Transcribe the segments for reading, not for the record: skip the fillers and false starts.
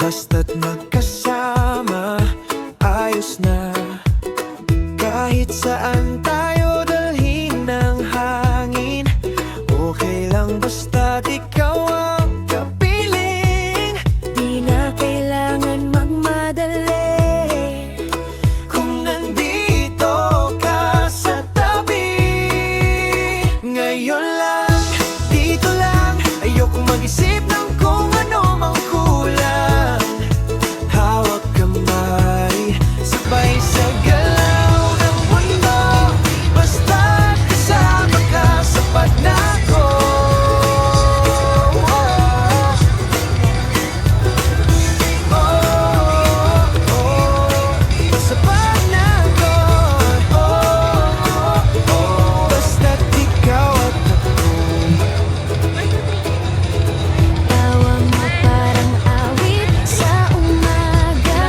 Basta't magkasama, ayos na. Kahit saan tayo dalhin ng hangin, okay lang basta't ikaw ang kapiling. Di na kailangan magmadali Kung nandito ka sa tabi. Ngayon lang, dito lang, ayokong mag-isip ng kung ano mang kulang. Hawak kamay, sabay sa galaw ng mundo. Basta't kasama ka, sapat na ako. Sapat na ako. Basta't ikaw at ako. Tawa mo parang awit sa umaga.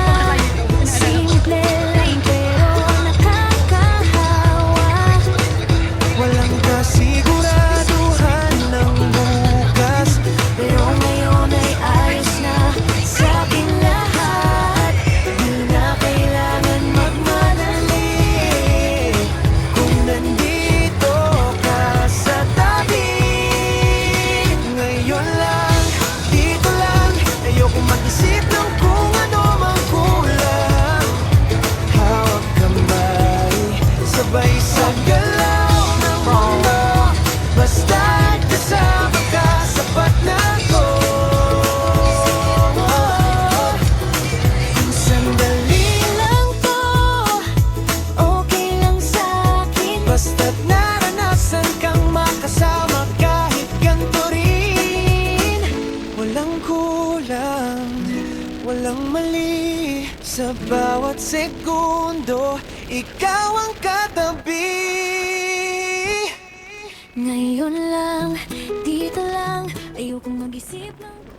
Simple lang pero nakakahawa. Walang kasiguraduhan ng bukas, Pero ngayon ay ayos na sa'kin lahat. Di na kailangan magmadali kung nandito ka sa tabi. Ngayon lang, dito lang, ayokong mag-isip ng kung ano mang kulang. Hawak kamay, sabay sa galaw ng mundo. Basta't kasama ka, sapat na ako. Kung sandali lang to, okay lang sa'kin. Basta't naranasan kang makasama kahit ganito rin. Walang kulang, walang mali. Sa bawat segundo, ikaw ang katabi. Ngayon lang, dito lang, ayokong mag-isip ng